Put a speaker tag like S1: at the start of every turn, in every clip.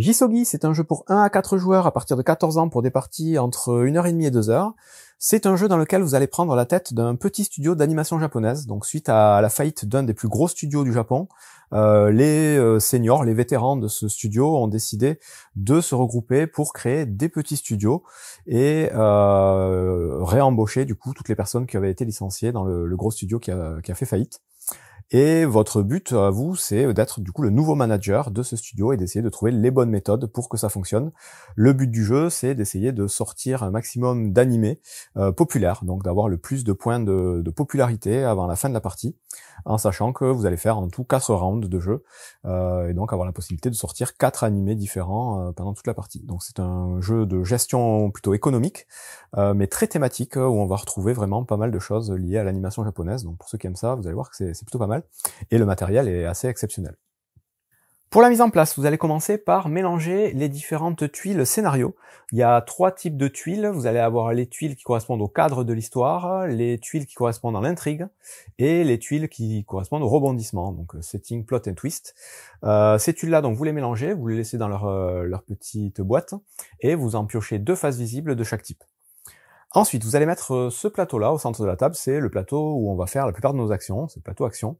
S1: Jisogi, c'est un jeu pour 1 à 4 joueurs à partir de 14 ans pour des parties entre 1h30 et 2 heures. C'est un jeu dans lequel vous allez prendre la tête d'un petit studio d'animation japonaise. Donc suite à la faillite d'un des plus gros studios du Japon, les seniors, les vétérans de ce studio ont décidé de se regrouper pour créer des petits studios et réembaucher du coup toutes les personnes qui avaient été licenciées dans le gros studio qui a fait faillite. Et votre but à vous, c'est d'être du coup le nouveau manager de ce studio et d'essayer de trouver les bonnes méthodes pour que ça fonctionne. Le but du jeu, c'est d'essayer de sortir un maximum d'animés populaires, donc d'avoir le plus de points de popularité avant la fin de la partie, en sachant que vous allez faire en tout 4 rounds de jeu, et donc avoir la possibilité de sortir 4 animés différents pendant toute la partie. Donc c'est un jeu de gestion plutôt économique, mais très thématique, où on va retrouver vraiment pas mal de choses liées à l'animation japonaise. Donc pour ceux qui aiment ça, vous allez voir que c'est plutôt pas mal. Et le matériel est assez exceptionnel. Pour la mise en place, vous allez commencer par mélanger les différentes tuiles scénario. Il y a 3 types de tuiles. Vous allez avoir les tuiles qui correspondent au cadre de l'histoire, les tuiles qui correspondent à l'intrigue, et les tuiles qui correspondent au rebondissement, donc setting, plot and twist. Ces tuiles-là, donc vous les mélangez, vous les laissez dans leur petite boîte, et vous en piochez 2 faces visibles de chaque type. Ensuite, vous allez mettre ce plateau-là au centre de la table, c'est le plateau où on va faire la plupart de nos actions, c'est le plateau action.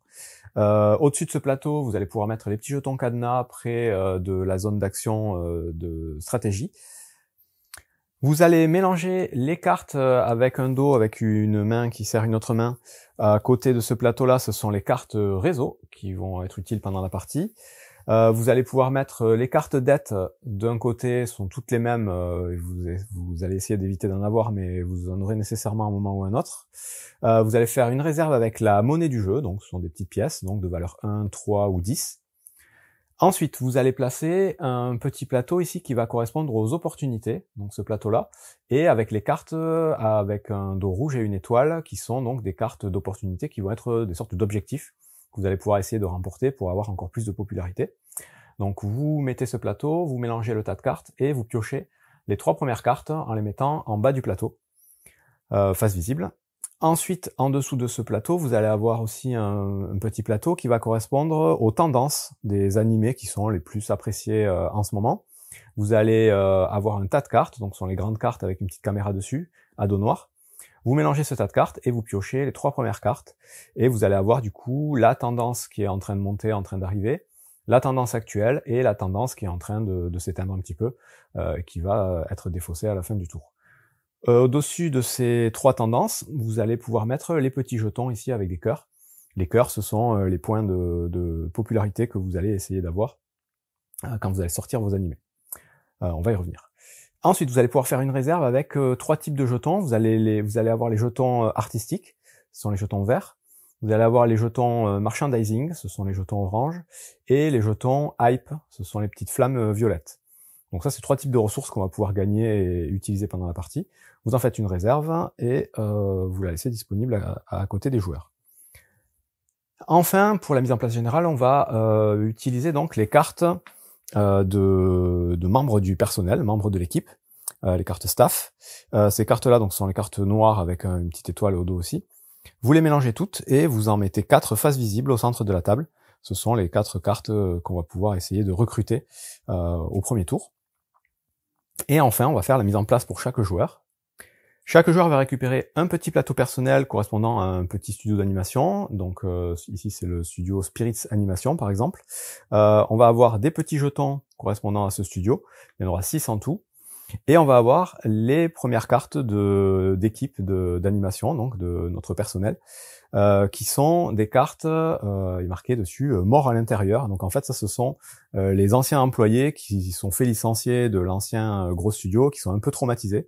S1: Au-dessus de ce plateau, vous allez pouvoir mettre les petits jetons cadenas près de la zone d'action de stratégie. Vous allez mélanger les cartes avec un dos, avec une main qui sert une autre main. À côté de ce plateau-là, ce sont les cartes réseau qui vont être utiles pendant la partie. Vous allez pouvoir mettre les cartes dette d'un côté, sont toutes les mêmes, vous allez essayer d'éviter d'en avoir, mais vous en aurez nécessairement un moment ou un autre. Vous allez faire une réserve avec la monnaie du jeu, donc ce sont des petites pièces, donc de valeur 1, 3 ou 10. Ensuite, vous allez placer un petit plateau ici qui va correspondre aux opportunités, donc ce plateau-là, et avec les cartes avec un dos rouge et une étoile, qui sont donc des cartes d'opportunités qui vont être des sortes d'objectifs que vous allez pouvoir essayer de remporter pour avoir encore plus de popularité. Donc vous mettez ce plateau, vous mélangez le tas de cartes et vous piochez les 3 premières cartes en les mettant en bas du plateau, face visible. Ensuite, en dessous de ce plateau, vous allez avoir aussi un petit plateau qui va correspondre aux tendances des animés qui sont les plus appréciés en ce moment. Vous allez avoir un tas de cartes, donc ce sont les grandes cartes avec une petite caméra dessus, à dos noir. Vous mélangez ce tas de cartes et vous piochez les 3 premières cartes et vous allez avoir du coup la tendance qui est en train de monter, en train d'arriver, la tendance actuelle et la tendance qui est en train de s'éteindre un petit peu, qui va être défaussée à la fin du tour. Au-dessus de ces 3 tendances, vous allez pouvoir mettre les petits jetons ici avec des cœurs. Les cœurs, ce sont les points de popularité que vous allez essayer d'avoir quand vous allez sortir vos animés. On va y revenir. Ensuite, vous allez pouvoir faire une réserve avec 3 types de jetons. Vous allez avoir les jetons artistiques, ce sont les jetons verts. Vous allez avoir les jetons merchandising, ce sont les jetons orange. Et les jetons hype, ce sont les petites flammes violettes. Donc ça, c'est 3 types de ressources qu'on va pouvoir gagner et utiliser pendant la partie. Vous en faites une réserve et vous la laissez disponible à côté des joueurs. Enfin, pour la mise en place générale, on va utiliser donc les cartes de membres du personnel, membres de l'équipe, les cartes staff. Ces cartes-là donc sont les cartes noires avec une petite étoile au dos aussi. Vous les mélangez toutes et vous en mettez 4 faces visibles au centre de la table. Ce sont les 4 cartes qu'on va pouvoir essayer de recruter au premier tour. Et enfin, on va faire la mise en place pour chaque joueur. Chaque joueur va récupérer un petit plateau personnel correspondant à un petit studio d'animation. Donc ici, c'est le studio Spirits Animation, par exemple. On va avoir des petits jetons correspondant à ce studio. Il y en aura 6 en tout. Et on va avoir les premières cartes d'équipe d'animation, donc de notre personnel, qui sont des cartes, il est marqué dessus mort à l'intérieur. Donc en fait, ça, ce sont les anciens employés qui sont fait licencier de l'ancien gros studio, qui sont un peu traumatisés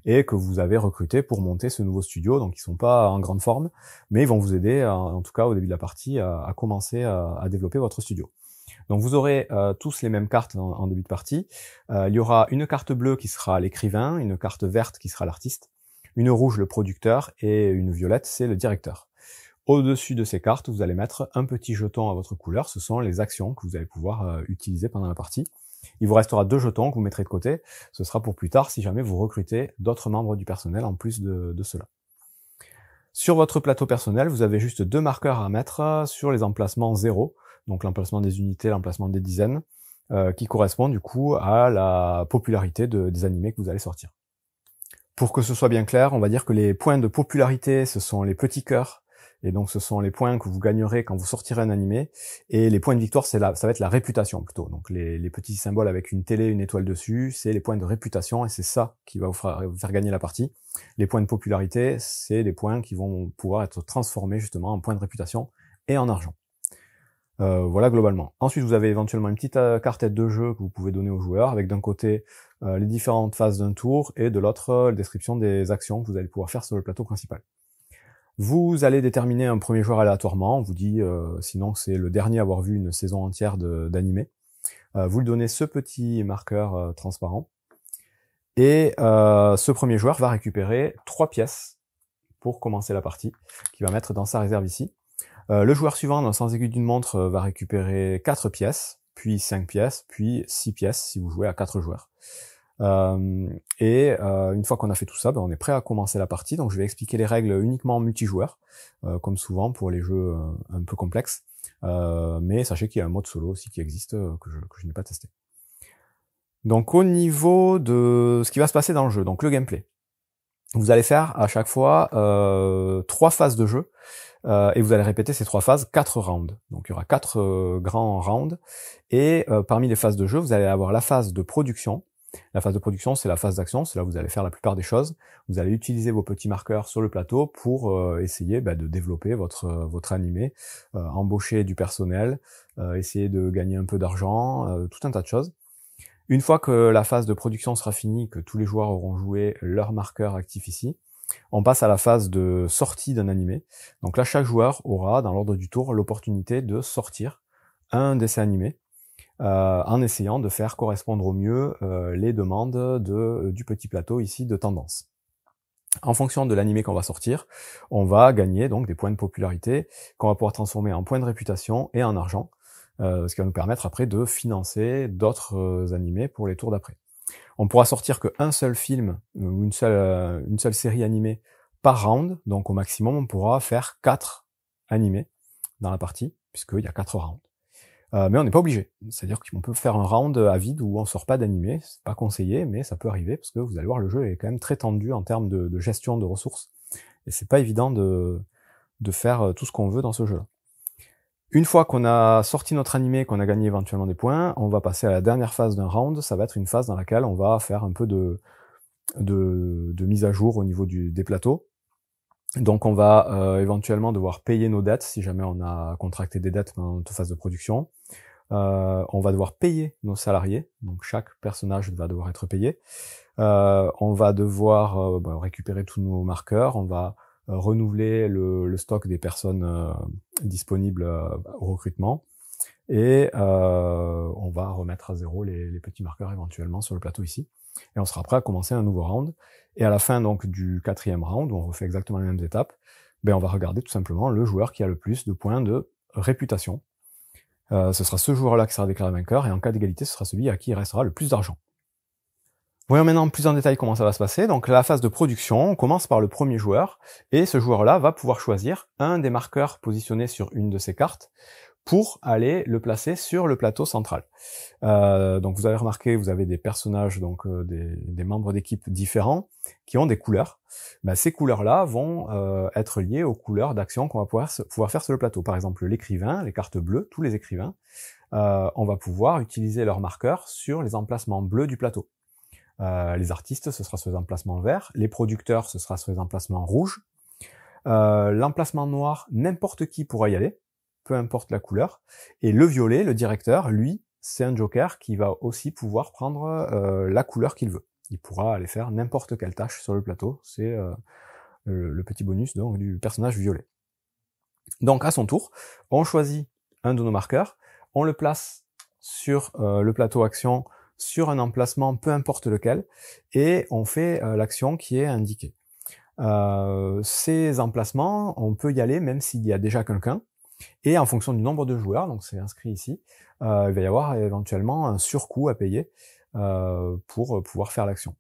S1: et que vous avez recrutés pour monter ce nouveau studio. Donc ils sont pas en grande forme, mais ils vont vous aider, en tout cas au début de la partie, à commencer à développer votre studio. Donc vous aurez tous les mêmes cartes en début de partie. Il y aura une carte bleue qui sera l'écrivain, une carte verte qui sera l'artiste, une rouge le producteur et une violette c'est le directeur. Au-dessus de ces cartes, vous allez mettre un petit jeton à votre couleur, ce sont les actions que vous allez pouvoir utiliser pendant la partie. Il vous restera 2 jetons que vous mettrez de côté, ce sera pour plus tard si jamais vous recrutez d'autres membres du personnel en plus de cela. Sur votre plateau personnel, vous avez juste 2 marqueurs à mettre sur les emplacements 0, donc l'emplacement des unités, l'emplacement des dizaines. qui correspond du coup à la popularité des animés que vous allez sortir. Pour que ce soit bien clair, on va dire que les points de popularité, ce sont les petits cœurs, et donc ce sont les points que vous gagnerez quand vous sortirez un animé, et les points de victoire, ça va être la réputation plutôt. Donc les petits symboles avec une télé, une étoile dessus, c'est les points de réputation, et c'est ça qui va vous faire gagner la partie. Les points de popularité, c'est les points qui vont pouvoir être transformés justement en points de réputation et en argent. Voilà globalement. Ensuite, vous avez éventuellement une petite cartette de jeu que vous pouvez donner aux joueurs, avec d'un côté les différentes phases d'un tour, et de l'autre la description des actions que vous allez pouvoir faire sur le plateau principal. Vous allez déterminer un premier joueur aléatoirement, on vous dit sinon c'est le dernier à avoir vu une saison entière d'animé. Vous lui donnez ce petit marqueur transparent, et ce premier joueur va récupérer 3 pièces pour commencer la partie, qu'il va mettre dans sa réserve ici. Le joueur suivant, dans sans aiguille d'une montre, va récupérer 4 pièces, puis 5 pièces, puis 6 pièces si vous jouez à 4 joueurs. Une fois qu'on a fait tout ça, on est prêt à commencer la partie. Donc je vais expliquer les règles uniquement en multijoueur, comme souvent pour les jeux un peu complexes. Mais sachez qu'il y a un mode solo aussi qui existe, que je n'ai pas testé. Donc au niveau de ce qui va se passer dans le jeu, donc le gameplay. Vous allez faire à chaque fois 3 phases de jeu, et vous allez répéter ces 3 phases 4 rounds. Donc il y aura 4 grands rounds, et parmi les phases de jeu, vous allez avoir la phase de production. La phase de production, c'est la phase d'action, c'est là où vous allez faire la plupart des choses. Vous allez utiliser vos petits marqueurs sur le plateau pour essayer de développer votre animé, embaucher du personnel, essayer de gagner un peu d'argent, tout un tas de choses. Une fois que la phase de production sera finie, que tous les joueurs auront joué leur marqueur actif ici, on passe à la phase de sortie d'un animé. Donc là, chaque joueur aura, dans l'ordre du tour, l'opportunité de sortir un dessin animé, en essayant de faire correspondre au mieux les demandes du petit plateau ici de tendance. En fonction de l'animé qu'on va sortir, on va gagner donc des points de popularité qu'on va pouvoir transformer en points de réputation et en argent, ce qui va nous permettre après de financer d'autres animés pour les tours d'après. On pourra sortir qu'un seul film ou une seule série animée par round, donc au maximum on pourra faire 4 animés dans la partie, puisqu'il y a 4 rounds. Mais on n'est pas obligé, c'est-à-dire qu'on peut faire un round à vide où on sort pas d'animé, c'est pas conseillé, mais ça peut arriver, parce que vous allez voir, le jeu est quand même très tendu en termes de gestion de ressources, et c'est pas évident de faire tout ce qu'on veut dans ce jeu-là. Une fois qu'on a sorti notre animé, qu'on a gagné éventuellement des points, on va passer à la dernière phase d'un round. Ça va être une phase dans laquelle on va faire un peu de mise à jour au niveau des plateaux. Donc on va éventuellement devoir payer nos dettes si jamais on a contracté des dettes dans notre phase de production. On va devoir payer nos salariés, donc chaque personnage va devoir être payé. On va devoir récupérer tous nos marqueurs, on va renouveler le stock des personnes disponibles au recrutement, et on va remettre à zéro les petits marqueurs éventuellement sur le plateau ici, et on sera prêt à commencer un nouveau round. Et à la fin donc du 4e round, où on refait exactement les mêmes étapes, on va regarder tout simplement le joueur qui a le plus de points de réputation. Ce sera ce joueur-là qui sera déclaré vainqueur, et en cas d'égalité, ce sera celui à qui il restera le plus d'argent. Voyons maintenant plus en détail comment ça va se passer. Donc la phase de production, on commence par le premier joueur, et ce joueur-là va pouvoir choisir un des marqueurs positionnés sur une de ses cartes pour aller le placer sur le plateau central. Donc vous avez remarqué, vous avez des personnages, donc des membres d'équipe différents qui ont des couleurs. Ces couleurs-là vont être liées aux couleurs d'action qu'on va pouvoir faire sur le plateau. Par exemple, l'écrivain, les cartes bleues, tous les écrivains, on va pouvoir utiliser leurs marqueurs sur les emplacements bleus du plateau. Les artistes, ce sera sur les emplacements verts. Les producteurs, ce sera sur les emplacements rouges. L'emplacement noir, n'importe qui pourra y aller, peu importe la couleur. Et le violet, le directeur, lui, c'est un joker qui va aussi pouvoir prendre la couleur qu'il veut. Il pourra aller faire n'importe quelle tâche sur le plateau. C'est le petit bonus donc du personnage violet. Donc à son tour, on choisit un de nos marqueurs, on le place sur le plateau action, sur un emplacement, peu importe lequel, et on fait l'action qui est indiquée. Ces emplacements, on peut y aller même s'il y a déjà quelqu'un, et en fonction du nombre de joueurs, donc c'est inscrit ici, il va y avoir éventuellement un surcoût à payer pour pouvoir faire l'action.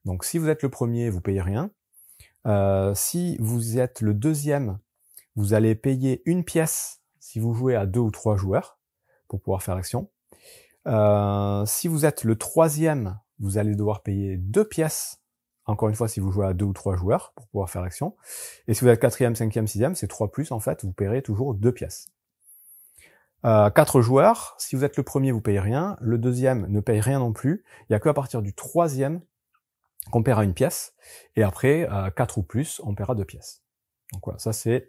S1: Donc si vous êtes le premier, vous payez rien. Si vous êtes le deuxième, vous allez payer une pièce si vous jouez à 2 ou 3 joueurs pour pouvoir faire l'action. Si vous êtes le troisième, vous allez devoir payer 2 pièces, encore une fois si vous jouez à 2 ou 3 joueurs pour pouvoir faire l'action. Et si vous êtes quatrième, cinquième, sixième, c'est 3 plus en fait, vous paierez toujours 2 pièces. 4 joueurs, si vous êtes le premier, vous payez rien, le deuxième ne paye rien non plus, il n'y a qu'à partir du troisième qu'on paiera une pièce, et après, 4 ou plus, on paiera 2 pièces. Donc voilà, ça c'est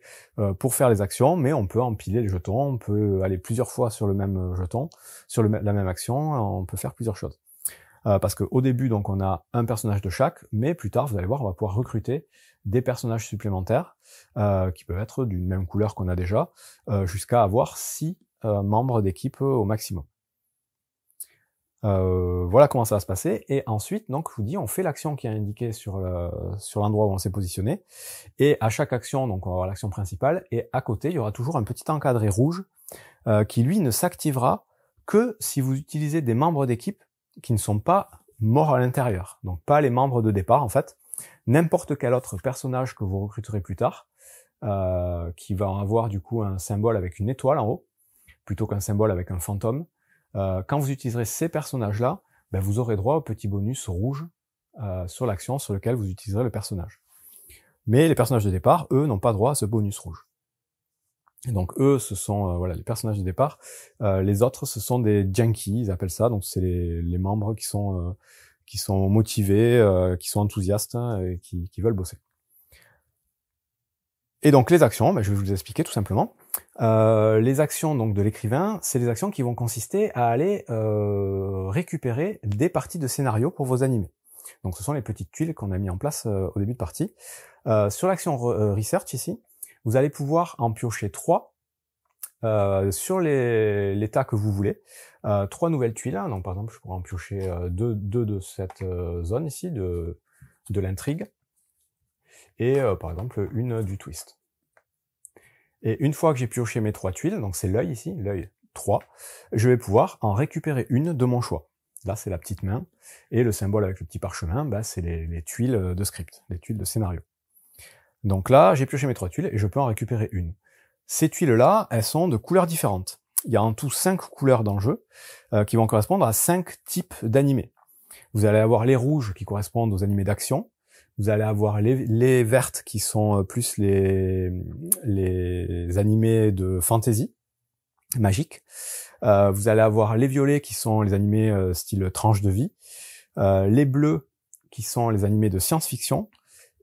S1: pour faire les actions, mais on peut empiler les jetons, on peut aller plusieurs fois sur le même jeton, sur la même action, on peut faire plusieurs choses. Parce qu'au début, donc, on a un personnage de chaque, mais plus tard, vous allez voir, on va pouvoir recruter des personnages supplémentaires, qui peuvent être d'une même couleur qu'on a déjà, jusqu'à avoir 6 membres d'équipe au maximum. Voilà comment ça va se passer, et ensuite, donc, je vous dis, on fait l'action qui est indiquée sur l'endroit où on s'est positionné, et à chaque action, donc on va avoir l'action principale, et à côté, il y aura toujours un petit encadré rouge, qui lui ne s'activera que si vous utilisez des membres d'équipe qui ne sont pas morts à l'intérieur, donc pas les membres de départ en fait, n'importe quel autre personnage que vous recruterez plus tard, qui va avoir du coup un symbole avec une étoile en haut, plutôt qu'un symbole avec un fantôme. Quand vous utiliserez ces personnages-là, ben vous aurez droit au petit bonus rouge sur l'action sur lequel vous utiliserez le personnage. Mais les personnages de départ, eux, n'ont pas droit à ce bonus rouge. Et donc eux, ce sont voilà les personnages de départ. Les autres, ce sont des junkies, ils appellent ça. Donc c'est les membres qui sont motivés, qui sont enthousiastes et qui veulent bosser. Et donc les actions, ben, je vais vous les expliquer tout simplement. Les actions donc de l'écrivain, c'est des actions qui vont consister à aller récupérer des parties de scénario pour vos animés. Donc ce sont les petites tuiles qu'on a mis en place au début de partie. Sur l'action research ici, vous allez pouvoir en piocher 3 sur l'état que vous voulez. 3 nouvelles tuiles, donc par exemple je pourrais en piocher 2 de cette zone ici, de l'intrigue, et par exemple une du twist. Et une fois que j'ai pioché mes 3 tuiles, donc c'est l'œil ici, l'œil 3, je vais pouvoir en récupérer une de mon choix. Là c'est la petite main, et le symbole avec le petit parchemin, bah, c'est les tuiles de script, les tuiles de scénario. Donc là, j'ai pioché mes 3 tuiles et je peux en récupérer une. Ces tuiles-là, elles sont de couleurs différentes. Il y a en tout 5 couleurs dans le jeu qui vont correspondre à 5 types d'animés. Vous allez avoir les rouges qui correspondent aux animés d'action. Vous allez avoir les vertes qui sont plus les animés de fantasy, magique. Vous allez avoir les violets qui sont les animés style tranche de vie. Les bleus qui sont les animés de science-fiction.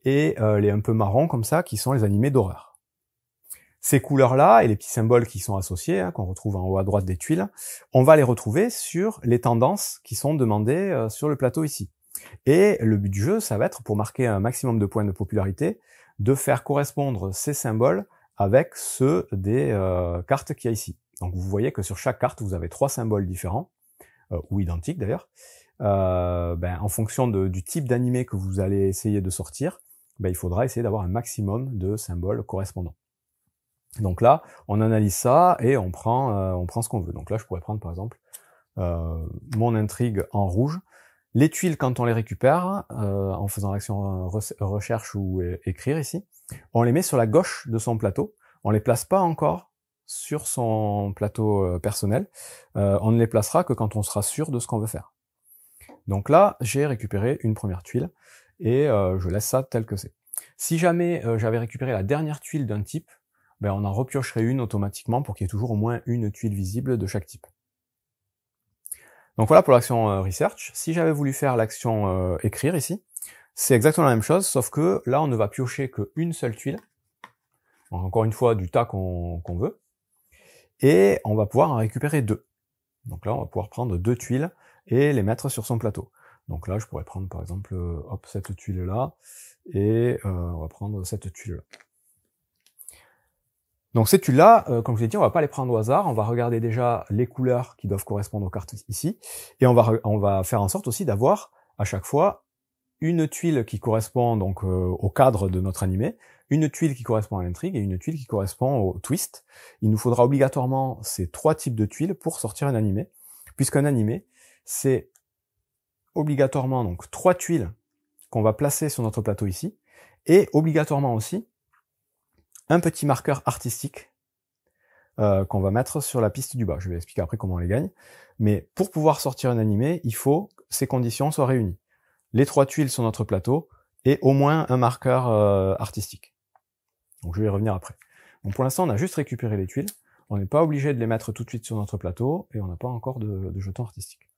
S1: Et les un peu marrons comme ça, qui sont les animés d'horreur. Ces couleurs-là, et les petits symboles qui sont associés, hein, qu'on retrouve en haut à droite des tuiles, on va les retrouver sur les tendances qui sont demandées sur le plateau ici. Et le but du jeu, ça va être, pour marquer un maximum de points de popularité, de faire correspondre ces symboles avec ceux des cartes qu'il y a ici. Donc vous voyez que sur chaque carte, vous avez 3 symboles différents, ou identiques d'ailleurs. En fonction du type d'animé que vous allez essayer de sortir, il faudra essayer d'avoir un maximum de symboles correspondants. Donc là, on analyse ça et on prend ce qu'on veut. Donc là, je pourrais prendre par exemple mon intrigue en rouge. Les tuiles, quand on les récupère, en faisant l'action recherche ou écrire ici, on les met sur la gauche de son plateau. On les place pas encore sur son plateau personnel. On ne les placera que quand on sera sûr de ce qu'on veut faire. Donc là, j'ai récupéré une première tuile, et je laisse ça tel que c'est. Si jamais j'avais récupéré la dernière tuile d'un type, on en repiocherait une automatiquement pour qu'il y ait toujours au moins une tuile visible de chaque type. Donc voilà pour l'action research. Si j'avais voulu faire l'action écrire ici, c'est exactement la même chose, sauf que là on ne va piocher qu'une seule tuile. Donc, encore une fois du tas qu'on veut, et on va pouvoir en récupérer 2. Donc là on va pouvoir prendre 2 tuiles et les mettre sur son plateau. Donc là je pourrais prendre par exemple cette tuile là, et on va prendre cette tuile là. Donc ces tuiles-là, comme je vous l'ai dit, on va pas les prendre au hasard, on va regarder déjà les couleurs qui doivent correspondre aux cartes ici, et on va faire en sorte aussi d'avoir à chaque fois une tuile qui correspond donc au cadre de notre animé, une tuile qui correspond à l'intrigue et une tuile qui correspond au twist. Il nous faudra obligatoirement ces 3 types de tuiles pour sortir un animé, puisqu'un animé, c'est obligatoirement donc 3 tuiles qu'on va placer sur notre plateau ici, et obligatoirement aussi un petit marqueur artistique qu'on va mettre sur la piste du bas. Je vais expliquer après comment on les gagne. Mais pour pouvoir sortir un animé, il faut que ces conditions soient réunies. Les 3 tuiles sur notre plateau et au moins un marqueur artistique. Donc je vais y revenir après. Donc pour l'instant, on a juste récupéré les tuiles. On n'est pas obligé de les mettre tout de suite sur notre plateau et on n'a pas encore de jetons artistiques.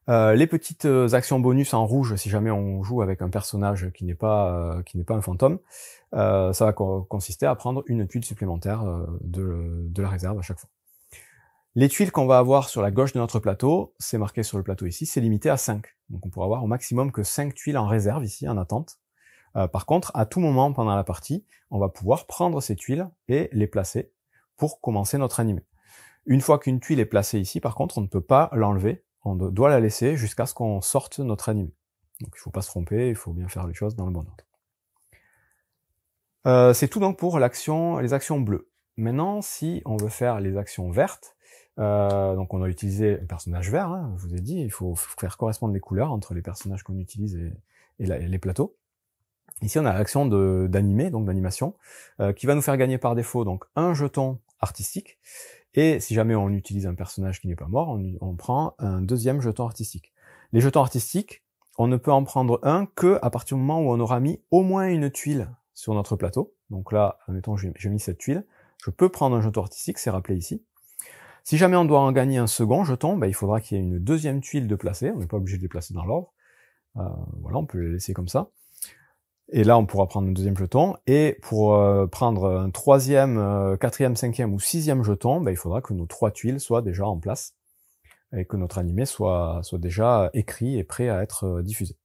S1: Les petites actions bonus en rouge, si jamais on joue avec un personnage qui n'est pas un fantôme, ça va consister à prendre une tuile supplémentaire de la réserve à chaque fois. Les tuiles qu'on va avoir sur la gauche de notre plateau, c'est marqué sur le plateau ici, c'est limité à 5. Donc on pourra avoir au maximum que 5 tuiles en réserve ici, en attente. Par contre, à tout moment pendant la partie, on va pouvoir prendre ces tuiles et les placer pour commencer notre animé. Une fois qu'une tuile est placée ici, par contre, on ne peut pas l'enlever. On doit la laisser jusqu'à ce qu'on sorte notre animé. Donc il ne faut pas se tromper, il faut bien faire les choses dans le bon ordre. C'est tout donc pour les actions bleues. Maintenant, si on veut faire les actions vertes, donc on a utilisé un personnage vert, hein, je vous ai dit, il faut faire correspondre les couleurs entre les personnages qu'on utilise et les plateaux. Ici on a l'action d'animer, donc d'animation, qui va nous faire gagner par défaut donc un jeton artistique. Et si jamais on utilise un personnage qui n'est pas mort, on prend un deuxième jeton artistique. Les jetons artistiques, on ne peut en prendre un que à partir du moment où on aura mis au moins une tuile sur notre plateau. Donc là, admettons, j'ai mis cette tuile, je peux prendre un jeton artistique, c'est rappelé ici. Si jamais on doit en gagner un second jeton, il faudra qu'il y ait une deuxième tuile de placer, on n'est pas obligé de les placer dans l'ordre. Voilà, on peut les laisser comme ça. Et là, on pourra prendre un deuxième jeton. Et pour prendre un troisième, quatrième, cinquième ou sixième jeton, il faudra que nos 3 tuiles soient déjà en place et que notre animé soit déjà écrit et prêt à être diffusé.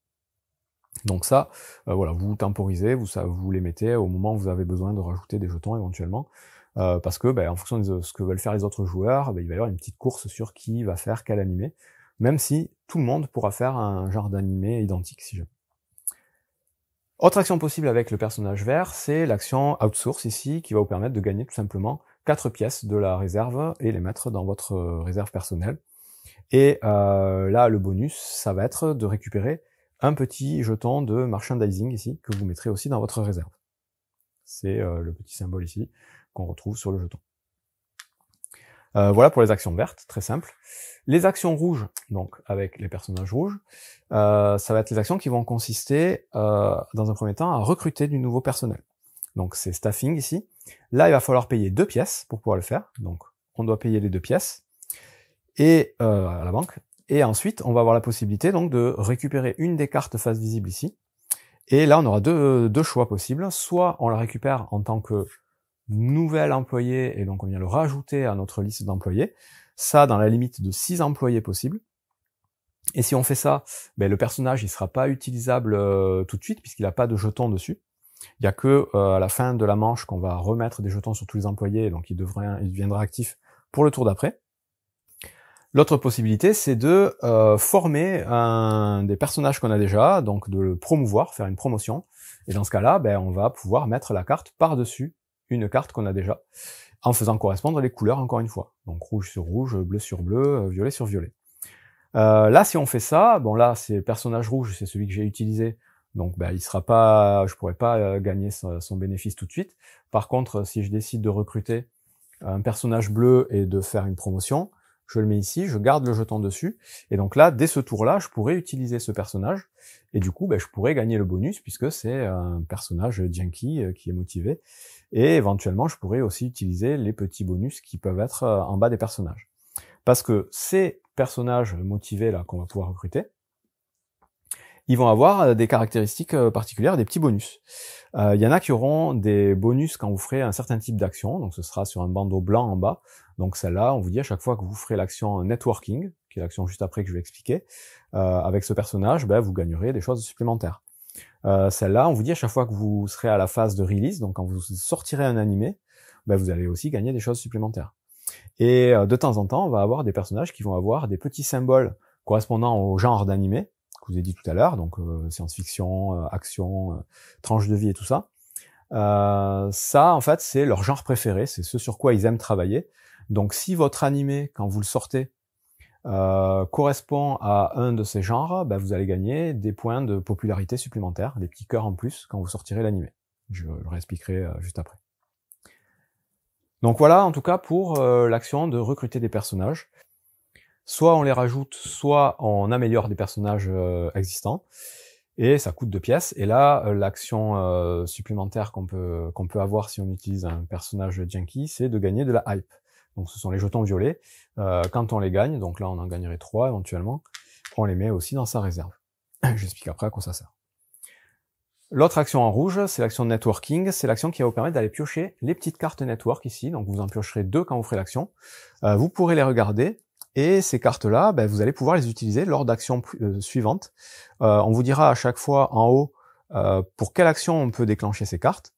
S1: Donc ça, voilà, vous temporisez, vous les mettez au moment où vous avez besoin de rajouter des jetons éventuellement, parce que en fonction de ce que veulent faire les autres joueurs, il va y avoir une petite course sur qui va faire quel animé, même si tout le monde pourra faire un genre d'animé identique si jamais. Autre action possible avec le personnage vert, c'est l'action outsource ici, qui va vous permettre de gagner tout simplement 4 pièces de la réserve et les mettre dans votre réserve personnelle. Et là, le bonus, ça va être de récupérer un petit jeton de merchandising ici, que vous mettrez aussi dans votre réserve. C'est le petit symbole ici, qu'on retrouve sur le jeton. Voilà pour les actions vertes, très simple. Les actions rouges, donc avec les personnages rouges, ça va être les actions qui vont consister, dans un premier temps, à recruter du nouveau personnel. Donc c'est staffing ici. Là, il va falloir payer 2 pièces pour pouvoir le faire. Donc on doit payer les 2 pièces et à la banque. Et ensuite, on va avoir la possibilité donc de récupérer une des cartes face visible ici. Et là, on aura deux choix possibles. Soit on la récupère en tant que nouvel employé, et donc on vient le rajouter à notre liste d'employés. Ça, dans la limite de 6 employés possibles. Et si on fait ça, le personnage il sera pas utilisable tout de suite, puisqu'il n'a pas de jetons dessus. Il y a que à la fin de la manche qu'on va remettre des jetons sur tous les employés, donc il deviendra actif pour le tour d'après. L'autre possibilité, c'est de former des personnages qu'on a déjà, donc de le promouvoir, faire une promotion. Et dans ce cas-là, on va pouvoir mettre la carte par-dessus une carte qu'on a déjà, en faisant correspondre les couleurs encore une fois. Donc rouge sur rouge, bleu sur bleu, violet sur violet. Là, si on fait ça, bon là, c'est le personnage rouge, c'est celui que j'ai utilisé, donc il sera pas, je pourrais pas gagner son bénéfice tout de suite. Par contre, si je décide de recruter un personnage bleu et de faire une promotion, je le mets ici, je garde le jeton dessus, et donc là, dès ce tour-là, je pourrais utiliser ce personnage, et du coup, je pourrais gagner le bonus, puisque c'est un personnage junkie qui est motivé, et éventuellement, je pourrais aussi utiliser les petits bonus qui peuvent être en bas des personnages. Parce que ces personnages motivés là qu'on va pouvoir recruter, ils vont avoir des caractéristiques particulières, des petits bonus. Il y en a qui auront des bonus quand vous ferez un certain type d'action, donc ce sera sur un bandeau blanc en bas. Donc celle-là, on vous dit à chaque fois que vous ferez l'action networking, qui est l'action juste après que je vais expliquer, avec ce personnage, vous gagnerez des choses supplémentaires. Celle-là, on vous dit à chaque fois que vous serez à la phase de release, donc quand vous sortirez un animé, vous allez aussi gagner des choses supplémentaires. Et de temps en temps, on va avoir des personnages qui vont avoir des petits symboles correspondant au genre d'animé, que je vous ai dit tout à l'heure, donc science-fiction, action, tranche de vie et tout ça. Ça, en fait, c'est leur genre préféré, c'est ce sur quoi ils aiment travailler. Donc si votre animé, quand vous le sortez, correspond à un de ces genres, vous allez gagner des points de popularité supplémentaires, des petits cœurs en plus quand vous sortirez l'animé. Je le réexpliquerai juste après. Donc voilà en tout cas pour l'action de recruter des personnages. Soit on les rajoute, soit on améliore des personnages existants, et ça coûte 2 pièces. Et là, l'action supplémentaire qu'on peut avoir si on utilise un personnage junkie, c'est de gagner de la hype. Donc ce sont les jetons violets. Quand on les gagne, donc là on en gagnerait 3 éventuellement, on les met aussi dans sa réserve. J'explique après à quoi ça sert. L'autre action en rouge, c'est l'action networking, c'est l'action qui va vous permettre d'aller piocher les petites cartes network ici, donc vous en piocherez 2 quand vous ferez l'action. Vous pourrez les regarder, et ces cartes-là, vous allez pouvoir les utiliser lors d'actions suivantes. On vous dira à chaque fois en haut pour quelle action on peut déclencher ces cartes,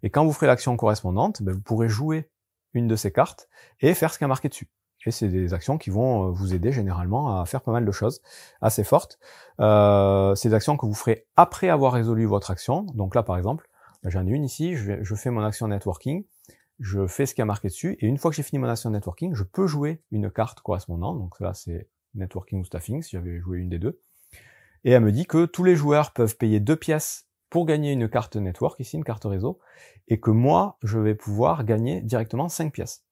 S1: et quand vous ferez l'action correspondante, vous pourrez jouer une de ces cartes et faire ce qui est marqué dessus. Et c'est des actions qui vont vous aider généralement à faire pas mal de choses assez fortes. C'est des actions que vous ferez après avoir résolu votre action. Donc là, par exemple, j'en ai une ici, je fais mon action networking, je fais ce qui est marqué dessus, et une fois que j'ai fini mon action networking, je peux jouer une carte correspondante. Donc là, c'est networking ou staffing, si j'avais joué une des deux. Et elle me dit que tous les joueurs peuvent payer 2 pièces pour gagner une carte network, ici, une carte réseau, et que moi, je vais pouvoir gagner directement 5 pièces.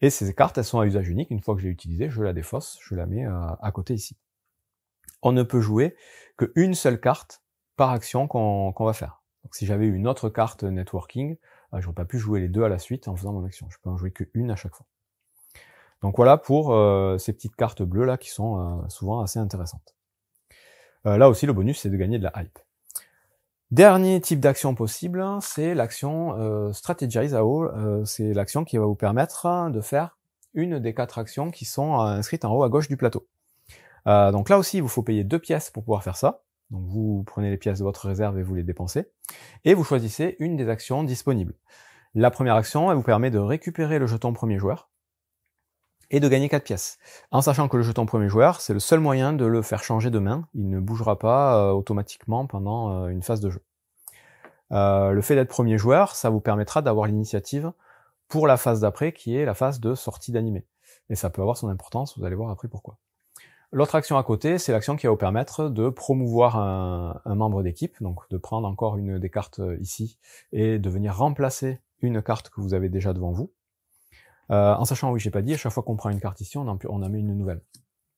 S1: Et ces cartes, elles sont à usage unique. Une fois que j'ai utilisé, je la défausse, je la mets à côté ici. On ne peut jouer qu'une seule carte par action qu'on va faire. Donc si j'avais une autre carte networking, j'aurais pas pu jouer les 2 à la suite en faisant mon action. Je peux en jouer qu'une à chaque fois. Donc voilà pour ces petites cartes bleues là qui sont souvent assez intéressantes. Là aussi, le bonus, c'est de gagner de la hype. Dernier type d'action possible, c'est l'action Strategize AO. C'est l'action qui va vous permettre de faire une des 4 actions qui sont inscrites en haut à gauche du plateau. Donc là aussi, il vous faut payer 2 pièces pour pouvoir faire ça. Donc vous prenez les pièces de votre réserve et vous les dépensez. Et vous choisissez une des actions disponibles. La première action, elle vous permet de récupérer le jeton premier joueur et de gagner 4 pièces. En sachant que le jeton premier joueur, c'est le seul moyen de le faire changer de main. Il ne bougera pas automatiquement pendant une phase de jeu. Le fait d'être premier joueur, ça vous permettra d'avoir l'initiative pour la phase d'après, qui est la phase de sortie d'animé. Et ça peut avoir son importance, vous allez voir après pourquoi. L'autre action à côté, c'est l'action qui va vous permettre de promouvoir un membre d'équipe, donc de prendre encore une des cartes ici, et de venir remplacer une carte que vous avez déjà devant vous. En sachant, oui, j'ai pas dit, à chaque fois qu'on prend une carte ici, on en met une nouvelle.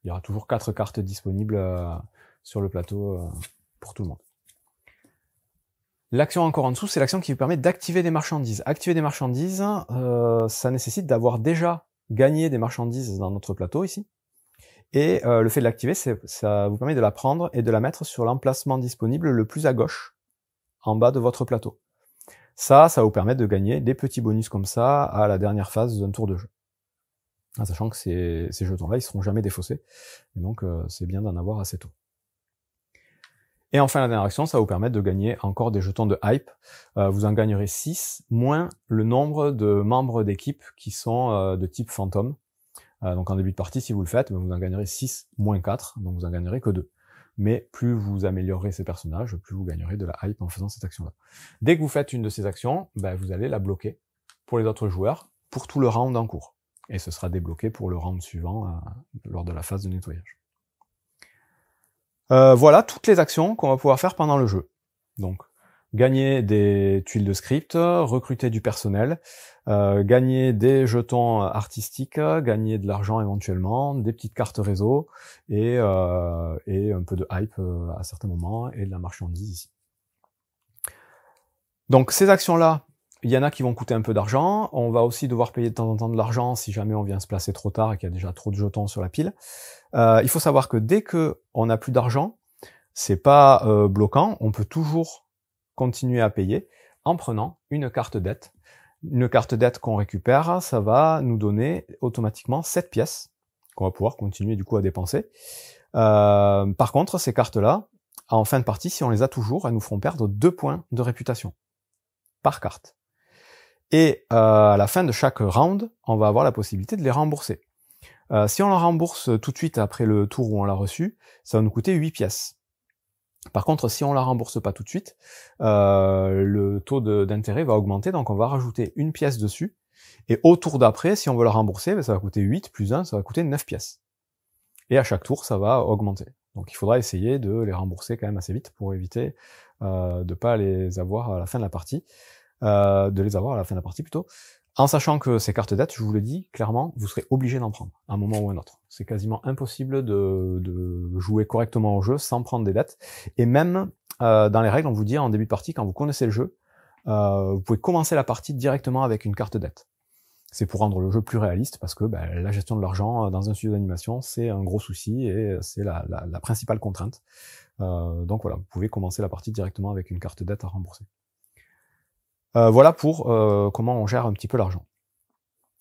S1: Il y aura toujours 4 cartes disponibles sur le plateau pour tout le monde. L'action encore en dessous, c'est l'action qui vous permet d'activer des marchandises. Activer des marchandises, ça nécessite d'avoir déjà gagné des marchandises dans notre plateau ici. Et le fait de l'activer, ça vous permet de la prendre et de la mettre sur l'emplacement disponible le plus à gauche, en bas de votre plateau. Ça vous permet de gagner des petits bonus comme ça à la dernière phase d'un tour de jeu. En sachant que ces jetons-là, ils seront jamais défaussés. Et donc, c'est bien d'en avoir assez tôt. Et enfin, la dernière action, ça va vous permettre de gagner encore des jetons de hype. Vous en gagnerez 6, moins le nombre de membres d'équipe qui sont de type fantôme. Donc en début de partie, si vous le faites, vous en gagnerez 6 moins 4, donc vous en gagnerez que 2. Mais plus vous améliorerez ces personnages, plus vous gagnerez de la hype en faisant cette action-là. Dès que vous faites une de ces actions, vous allez la bloquer pour les autres joueurs, pour tout le round en cours. Et ce sera débloqué pour le round suivant, lors de la phase de nettoyage. Voilà toutes les actions qu'on va pouvoir faire pendant le jeu. Donc, gagner des tuiles de script, recruter du personnel, gagner des jetons artistiques, gagner de l'argent éventuellement, des petites cartes réseau, et un peu de hype à certains moments, et de la marchandise ici. Donc ces actions-là, il y en a qui vont coûter un peu d'argent. On va aussi devoir payer de temps en temps de l'argent si jamais on vient se placer trop tard et qu'il y a déjà trop de jetons sur la pile. Il faut savoir que dès que on n'a plus d'argent, c'est pas bloquant, on peut toujours continuer à payer en prenant une carte dette. Une carte dette qu'on récupère, ça va nous donner automatiquement 7 pièces qu'on va pouvoir continuer du coup à dépenser. Par contre, ces cartes-là, en fin de partie, si on les a toujours, elles nous feront perdre 2 points de réputation par carte. Et à la fin de chaque round, on va avoir la possibilité de les rembourser. Si on la rembourse tout de suite après le tour où on l'a reçue, ça va nous coûter 8 pièces. Par contre, si on la rembourse pas tout de suite, le taux d'intérêt va augmenter, donc on va rajouter une pièce dessus, et au tour d'après, si on veut la rembourser, ça va coûter 8 plus 1, ça va coûter 9 pièces. Et à chaque tour, ça va augmenter. Donc il faudra essayer de les rembourser quand même assez vite pour éviter de pas les avoir à la fin de la partie, En sachant que ces cartes dettes, je vous le dis clairement, vous serez obligé d'en prendre, à un moment ou à un autre. C'est quasiment impossible de jouer correctement au jeu sans prendre des dettes. Et même dans les règles, on vous dit en début de partie, quand vous connaissez le jeu, vous pouvez commencer la partie directement avec une carte dette. C'est pour rendre le jeu plus réaliste, parce que la gestion de l'argent dans un studio d'animation, c'est un gros souci et c'est la principale contrainte. Donc voilà, vous pouvez commencer la partie directement avec une carte dette à rembourser. Voilà pour comment on gère un petit peu l'argent.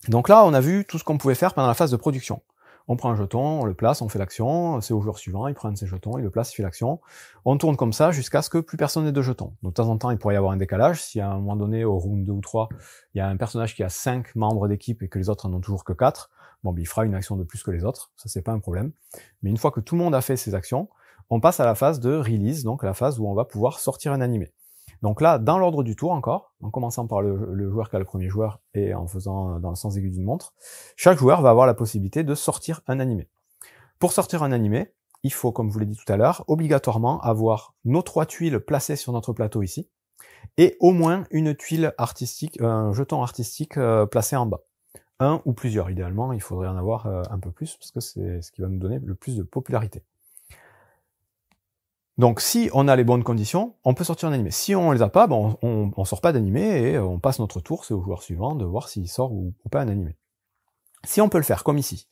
S1: Donc là, on a vu tout ce qu'on pouvait faire pendant la phase de production. On prend un jeton, on le place, on fait l'action, c'est au joueur suivant, il prend un de ses jetons, il le place, il fait l'action. On tourne comme ça jusqu'à ce que plus personne n'ait de jetons. Donc de temps en temps, il pourrait y avoir un décalage. Si à un moment donné, au round 2 ou 3, il y a un personnage qui a 5 membres d'équipe et que les autres en ont toujours que 4, bon, il fera une action de plus que les autres, ça c'est pas un problème. Mais une fois que tout le monde a fait ses actions, on passe à la phase de release, donc la phase où on va pouvoir sortir un animé. Donc là, dans l'ordre du tour encore, en commençant par le joueur qui a le premier joueur et en faisant dans le sens aigu d'une montre, chaque joueur va avoir la possibilité de sortir un animé. Pour sortir un animé, il faut, comme je vous l'ai dit tout à l'heure, obligatoirement avoir nos 3 tuiles placées sur notre plateau ici, et au moins une tuile artistique, un jeton artistique placé en bas. Un ou plusieurs, idéalement, il faudrait en avoir un peu plus, parce que c'est ce qui va nous donner le plus de popularité. Donc si on a les bonnes conditions, on peut sortir un animé. Si on les a pas, on sort pas d'animé et on passe notre tour, c'est au joueur suivant de voir s'il sort ou pas un animé. Si on peut le faire comme ici,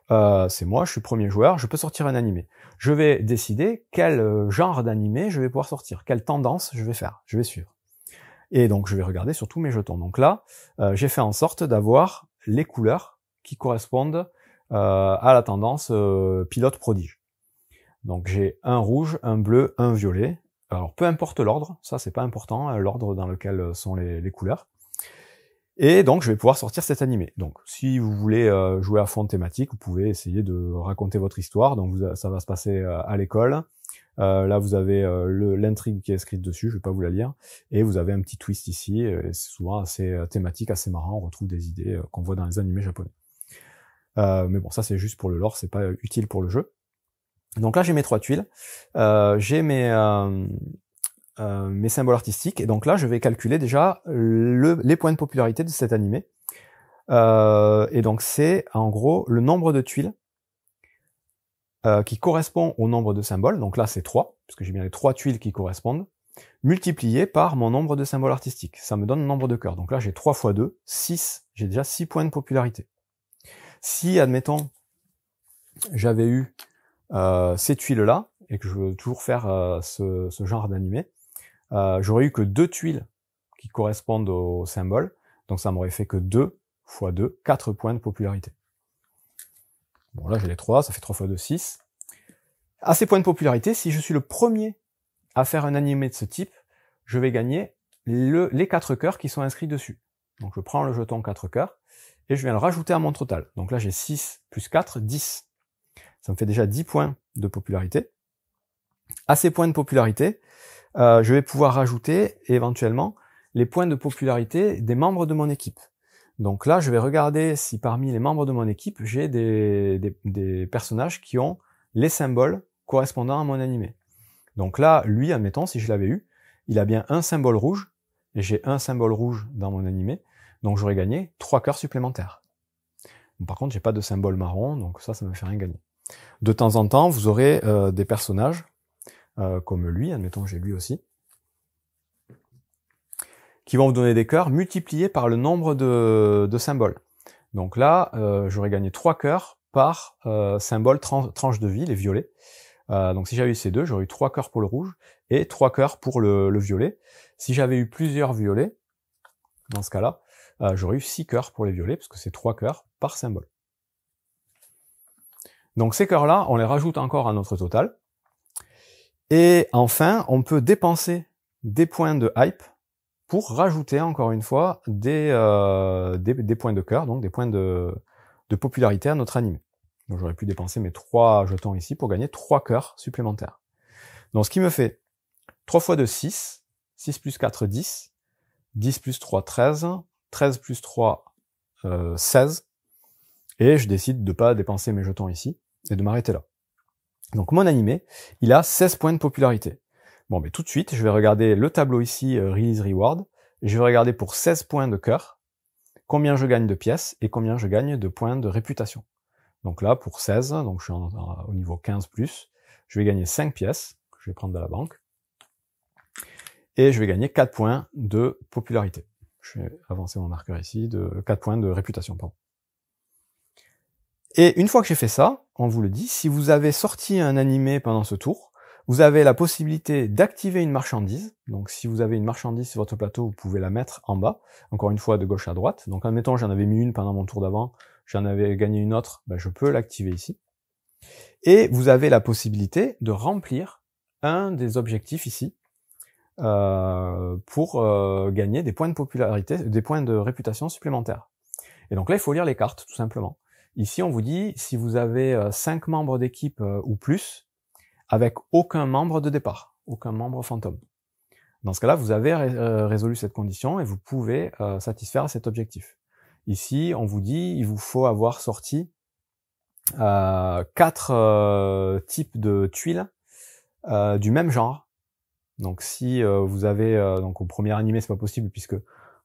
S1: c'est moi, je suis premier joueur, je peux sortir un animé. Je vais décider quel genre d'animé je vais pouvoir sortir, quelle tendance je vais faire, je vais suivre. Et donc je vais regarder sur tous mes jetons. Donc là, j'ai fait en sorte d'avoir les couleurs qui correspondent à la tendance pilote prodige. Donc j'ai un rouge, un bleu, un violet. Alors peu importe l'ordre, ça c'est pas important, l'ordre dans lequel sont les couleurs. Et donc je vais pouvoir sortir cet animé. Donc si vous voulez jouer à fond thématique, vous pouvez essayer de raconter votre histoire. Donc ça va se passer à l'école. Là vous avez l'intrigue qui est écrite dessus, je vais pas vous la lire. Et vous avez un petit twist ici, c'est souvent assez thématique, assez marrant, on retrouve des idées qu'on voit dans les animés japonais. Mais bon, ça c'est juste pour le lore, c'est pas utile pour le jeu. Donc là j'ai mes 3 tuiles, j'ai mes symboles artistiques, et donc là je vais calculer déjà les points de popularité de cet animé. Et donc c'est en gros le nombre de tuiles qui correspond au nombre de symboles, donc là c'est 3, puisque j'ai bien les 3 tuiles qui correspondent, multiplié par mon nombre de symboles artistiques. Ça me donne le nombre de cœurs. Donc là j'ai 3 x 2, 6, j'ai déjà 6 points de popularité. Si, admettons, j'avais eu ces tuiles-là, et que je veux toujours faire ce genre d'animé, j'aurais eu que 2 tuiles qui correspondent au symbole, donc ça m'aurait fait que 2 x 2, 4 points de popularité. Bon là j'ai les 3, ça fait 3 x 2, 6. À ces points de popularité, si je suis le premier à faire un animé de ce type, je vais gagner les 4 cœurs qui sont inscrits dessus. Donc je prends le jeton 4 cœurs, et je viens le rajouter à mon total. Donc là j'ai 6 plus 4, 10. Ça me fait déjà 10 points de popularité. À ces points de popularité, je vais pouvoir rajouter éventuellement les points de popularité des membres de mon équipe. Donc là, je vais regarder si parmi les membres de mon équipe, j'ai des personnages qui ont les symboles correspondant à mon animé. Donc là, lui, admettons, si je l'avais eu, il a bien un symbole rouge, et j'ai un symbole rouge dans mon animé, donc j'aurais gagné 3 cœurs supplémentaires. Bon, par contre, j'ai pas de symbole marron, donc ça me fait rien gagner. De temps en temps, vous aurez des personnages, comme lui, admettons que j'ai lui aussi, qui vont vous donner des cœurs multipliés par le nombre de symboles. Donc là, j'aurais gagné 3 cœurs par symbole tranche de vie, les violets. Donc si j'avais eu ces deux, j'aurais eu 3 cœurs pour le rouge et 3 cœurs pour le violet. Si j'avais eu plusieurs violets, dans ce cas-là, j'aurais eu 6 cœurs pour les violets, parce que c'est 3 cœurs par symbole. Donc ces cœurs-là, on les rajoute encore à notre total. Et enfin, on peut dépenser des points de hype pour rajouter encore une fois des points de cœur, donc des points de popularité à notre animé. Donc j'aurais pu dépenser mes 3 jetons ici pour gagner 3 cœurs supplémentaires. Donc ce qui me fait 3 x 2, 6, 6 plus 4, 10, 10 plus 3, 13, 13 plus 3, 16, et je décide de pas dépenser mes jetons ici, et de m'arrêter là. Donc mon animé, il a 16 points de popularité. Bon, mais tout de suite, je vais regarder le tableau ici, Release Reward, et je vais regarder pour 16 points de cœur, combien je gagne de pièces et combien je gagne de points de réputation. Donc là, pour 16, donc je suis au niveau 15+, je vais gagner 5 pièces, que je vais prendre de la banque, et je vais gagner 4 points de popularité. Je vais avancer mon marqueur ici, de 4 points de réputation, pardon. Et une fois que j'ai fait ça, on vous le dit, si vous avez sorti un animé pendant ce tour, vous avez la possibilité d'activer une marchandise. Donc si vous avez une marchandise sur votre plateau, vous pouvez la mettre en bas, encore une fois de gauche à droite. Donc admettons, j'en avais mis une pendant mon tour d'avant, j'en avais gagné une autre, ben, je peux l'activer ici. Et vous avez la possibilité de remplir un des objectifs ici, pour gagner des points de popularité, des points de réputation supplémentaires. Et donc là, il faut lire les cartes, tout simplement. Ici, on vous dit, si vous avez 5 membres d'équipe ou plus, avec aucun membre de départ, aucun membre fantôme. Dans ce cas-là, vous avez résolu cette condition et vous pouvez satisfaire cet objectif. Ici, on vous dit, il vous faut avoir sorti 4 types de tuiles du même genre. Donc si vous avez, donc au premier animé, c'est pas possible puisque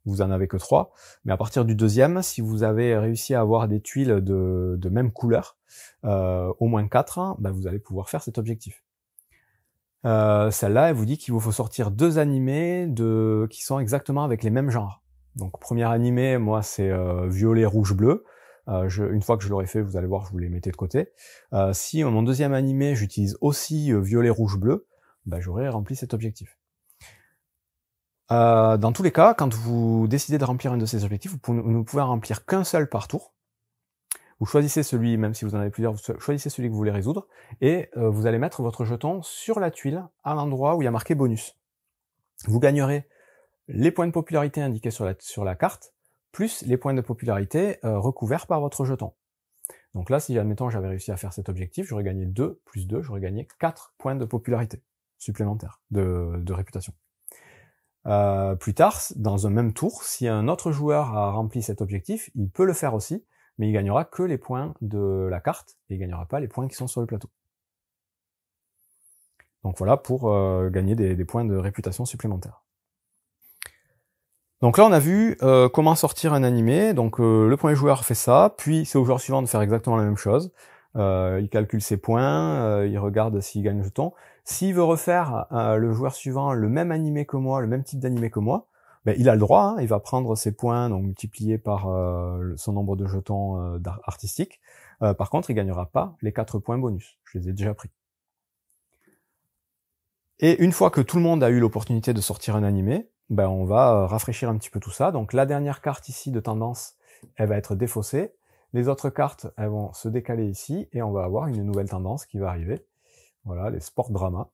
S1: vous en avez que 3, mais à partir du deuxième, si vous avez réussi à avoir des tuiles de même couleur, au moins 4, ben vous allez pouvoir faire cet objectif. Celle-là, elle vous dit qu'il vous faut sortir 2 animés qui sont exactement avec les mêmes genres. Donc premier animé, moi c'est violet, rouge, bleu. Une fois que je l'aurai fait, vous allez voir, je vous les mettais de côté. Si mon deuxième animé, j'utilise aussi violet, rouge, bleu, ben, j'aurai rempli cet objectif. Dans tous les cas, quand vous décidez de remplir un de ces objectifs, vous ne pouvez en remplir qu'un seul par tour. Vous choisissez celui, même si vous en avez plusieurs, vous choisissez celui que vous voulez résoudre, et vous allez mettre votre jeton sur la tuile, à l'endroit où il y a marqué bonus. Vous gagnerez les points de popularité indiqués sur la carte, plus les points de popularité recouverts par votre jeton. Donc là, si admettons j'avais réussi à faire cet objectif, j'aurais gagné 2 plus 2, j'aurais gagné 4 points de popularité supplémentaires, de réputation. Plus tard, dans un même tour, si un autre joueur a rempli cet objectif, il peut le faire aussi, mais il gagnera que les points de la carte, et il gagnera pas les points qui sont sur le plateau. Donc voilà pour gagner des points de réputation supplémentaires. Donc là on a vu comment sortir un animé, donc le premier joueur fait ça, puis c'est au joueur suivant de faire exactement la même chose. Il calcule ses points, il regarde s'il gagne le jeton. S'il veut refaire le joueur suivant le même animé que moi, le même type d'animé que moi, ben, il a le droit, hein, il va prendre ses points, donc multipliés par son nombre de jetons artistiques. Par contre, il gagnera pas les 4 points bonus, je les ai déjà pris. Et une fois que tout le monde a eu l'opportunité de sortir un animé, ben, on va rafraîchir un petit peu tout ça. Donc la dernière carte ici de tendance, elle va être défaussée. Les autres cartes, elles vont se décaler ici, et on va avoir une nouvelle tendance qui va arriver. Voilà, les sport drama.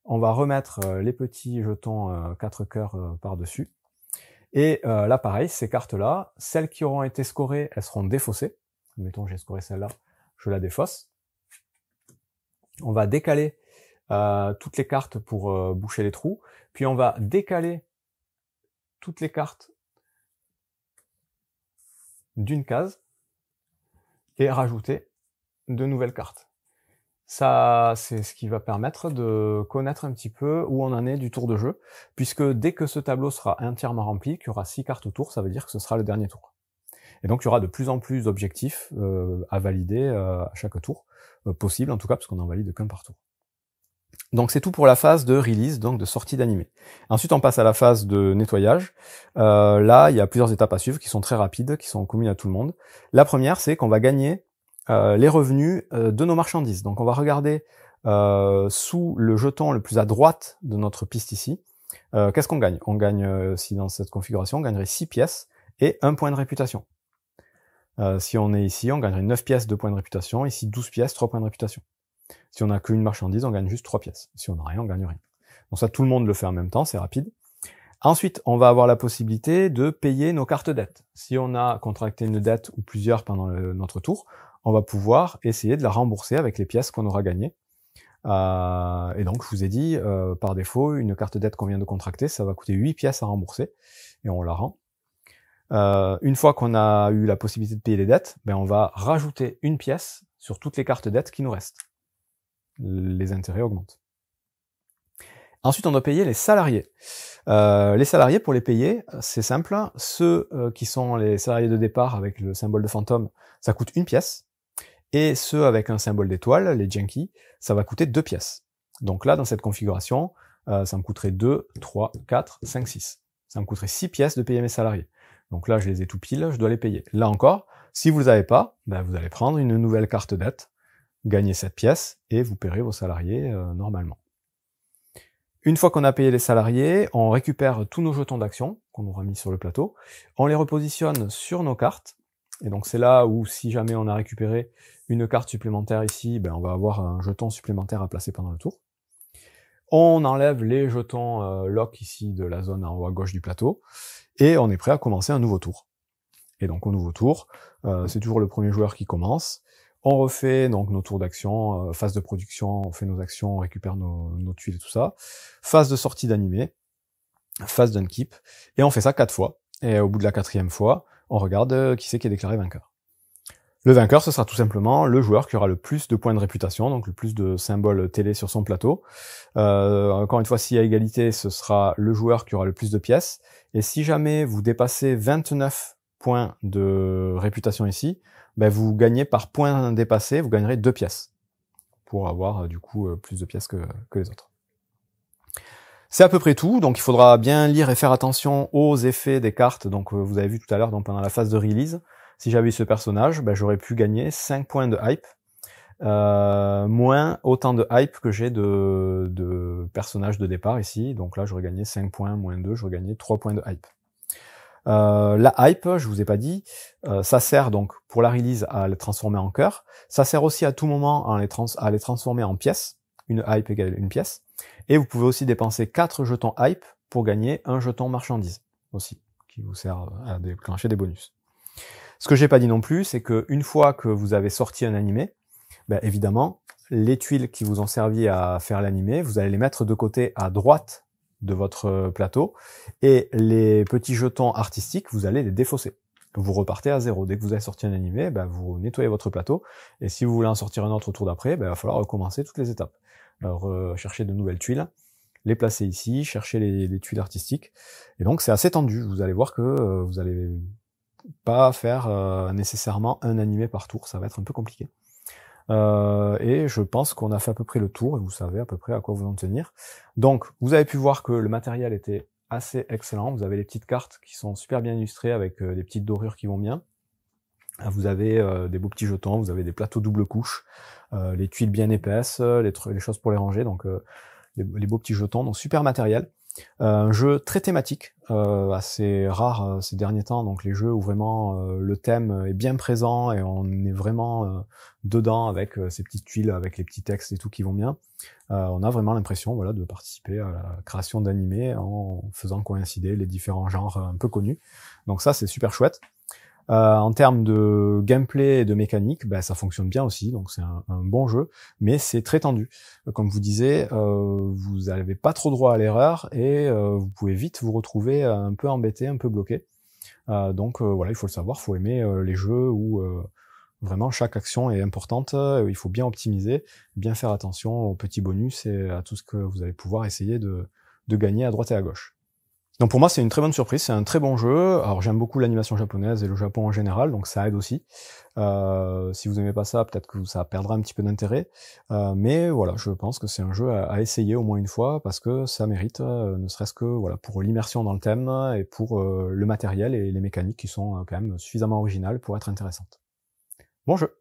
S1: On va remettre les petits jetons 4 cœurs par-dessus. Et là, pareil, ces cartes-là, celles qui auront été scorées, elles seront défaussées. Mettons, j'ai scoré celle-là, je la défausse. On va décaler toutes les cartes pour boucher les trous. Puis on va décaler toutes les cartes d'une case et rajouter de nouvelles cartes. Ça, c'est ce qui va permettre de connaître un petit peu où on en est du tour de jeu, puisque dès que ce tableau sera entièrement rempli, qu'il y aura 6 cartes au tour, ça veut dire que ce sera le dernier tour. Et donc il y aura de plus en plus d'objectifs à valider à chaque tour, possible en tout cas, parce qu'on n'en valide qu'un par tour. Donc c'est tout pour la phase de release, donc de sortie d'animé. Ensuite on passe à la phase de nettoyage. Là il y a plusieurs étapes à suivre qui sont très rapides, qui sont communes à tout le monde. La première, c'est qu'on va gagner les revenus de nos marchandises. Donc on va regarder sous le jeton le plus à droite de notre piste ici. Qu'est-ce qu'on gagne? On gagne, si dans cette configuration, on gagnerait 6 pièces et 1 point de réputation. Si on est ici, on gagnerait 9 pièces, 2 points de réputation. Ici 12 pièces, 3 points de réputation. Si on n'a qu'une marchandise, on gagne juste 3 pièces. Si on n'a rien, on gagne rien. Donc ça, tout le monde le fait en même temps, c'est rapide. Ensuite, on va avoir la possibilité de payer nos cartes dettes. Si on a contracté une dette ou plusieurs pendant notre tour, on va pouvoir essayer de la rembourser avec les pièces qu'on aura gagnées. Et donc, je vous ai dit, par défaut, une carte dette qu'on vient de contracter, ça va coûter 8 pièces à rembourser, et on la rend. Une fois qu'on a eu la possibilité de payer les dettes, ben on va rajouter une pièce sur toutes les cartes dettes qui nous restent. Les intérêts augmentent. Ensuite, on doit payer les salariés. Les salariés, pour les payer, c'est simple. Ceux qui sont les salariés de départ avec le symbole de fantôme, ça coûte 1 pièce. Et ceux avec un symbole d'étoile, les Janky, ça va coûter 2 pièces. Donc là, dans cette configuration, ça me coûterait 2, 3, 4, 5, 6. Ça me coûterait 6 pièces de payer mes salariés. Donc là, je les ai tout pile, je dois les payer. Là encore, si vous ne les avez pas, ben vous allez prendre une nouvelle carte dette, gagner 7 pièces, et vous paierez vos salariés normalement. Une fois qu'on a payé les salariés, on récupère tous nos jetons d'action qu'on aura mis sur le plateau, on les repositionne sur nos cartes, et donc c'est là où si jamais on a récupéré une carte supplémentaire ici, ben on va avoir un jeton supplémentaire à placer pendant le tour. On enlève les jetons lock ici de la zone en haut à gauche du plateau, et on est prêt à commencer un nouveau tour. Et donc au nouveau tour, c'est toujours le premier joueur qui commence. On refait donc nos tours d'action, phase de production, on fait nos actions, on récupère nos tuiles et tout ça. Phase de sortie d'animé, phase d'unkeep, et on fait ça 4 fois. Et au bout de la 4e fois, on regarde qui c'est qui est déclaré vainqueur. Le vainqueur, ce sera tout simplement le joueur qui aura le plus de points de réputation, donc le plus de symboles télé sur son plateau. Encore une fois, s'il y a égalité, ce sera le joueur qui aura le plus de pièces. Et si jamais vous dépassez 29 points de réputation ici, ben vous gagnez par point dépassé, vous gagnerez 2 pièces pour avoir du coup plus de pièces que les autres. C'est à peu près tout, donc il faudra bien lire et faire attention aux effets des cartes. Donc vous avez vu tout à l'heure, donc pendant la phase de release, si j'avais eu ce personnage, ben j'aurais pu gagner 5 points de hype, moins autant de hype que j'ai de personnages de départ ici. Donc là j'aurais gagné 5 points, moins 2, j'aurais gagné 3 points de hype. La hype, je vous ai pas dit, ça sert donc pour la release à les transformer en cœur. Ça sert aussi à tout moment à les transformer en pièces. Une hype égale une pièce. Et vous pouvez aussi dépenser 4 jetons hype pour gagner un jeton marchandise aussi, qui vous sert à déclencher des bonus. Ce que j'ai pas dit non plus, c'est que une fois que vous avez sorti un animé, ben évidemment, les tuiles qui vous ont servi à faire l'animé, vous allez les mettre de côté à droite de votre plateau, et les petits jetons artistiques, vous allez les défausser. Vous repartez à 0. Dès que vous avez sorti un animé, ben vous nettoyez votre plateau, et si vous voulez en sortir un autre au tour d'après, ben il va falloir recommencer toutes les étapes. Alors, chercher de nouvelles tuiles, les placer ici, chercher les tuiles artistiques, et donc c'est assez tendu. Vous allez voir que vous allez pas faire nécessairement un animé par tour, ça va être un peu compliqué. Et je pense qu'on a fait à peu près le tour, et vous savez à peu près à quoi vous en tenir. Donc, vous avez pu voir que le matériel était assez excellent. Vous avez les petites cartes qui sont super bien illustrées avec des petites dorures qui vont bien. Vous avez des beaux petits jetons, vous avez des plateaux double couche, les tuiles bien épaisses, les choses pour les ranger, donc les beaux petits jetons, donc super matériel. Un jeu très thématique, assez rare ces derniers temps, donc les jeux où vraiment le thème est bien présent et on est vraiment dedans avec ces petites tuiles, avec les petits textes et tout qui vont bien. On a vraiment l'impression, voilà, de participer à la création d'animés en faisant coïncider les différents genres un peu connus. Donc ça, c'est super chouette. En termes de gameplay et de mécanique, ben, ça fonctionne bien aussi, donc c'est un bon jeu, mais c'est très tendu. Comme je vous disais, vous n'avez pas trop droit à l'erreur, et vous pouvez vite vous retrouver un peu embêté, un peu bloqué. Donc voilà, il faut le savoir, il faut aimer les jeux où vraiment chaque action est importante, il faut bien optimiser, bien faire attention aux petits bonus et à tout ce que vous allez pouvoir essayer de gagner à droite et à gauche. Donc pour moi c'est une très bonne surprise, c'est un très bon jeu. Alors j'aime beaucoup l'animation japonaise et le Japon en général, donc ça aide aussi. Si vous aimez pas ça, peut-être que ça perdra un petit peu d'intérêt. Mais voilà, je pense que c'est un jeu à essayer au moins une fois, parce que ça mérite, ne serait-ce que voilà, pour l'immersion dans le thème et pour le matériel et les mécaniques qui sont quand même suffisamment originales pour être intéressantes. Bon jeu!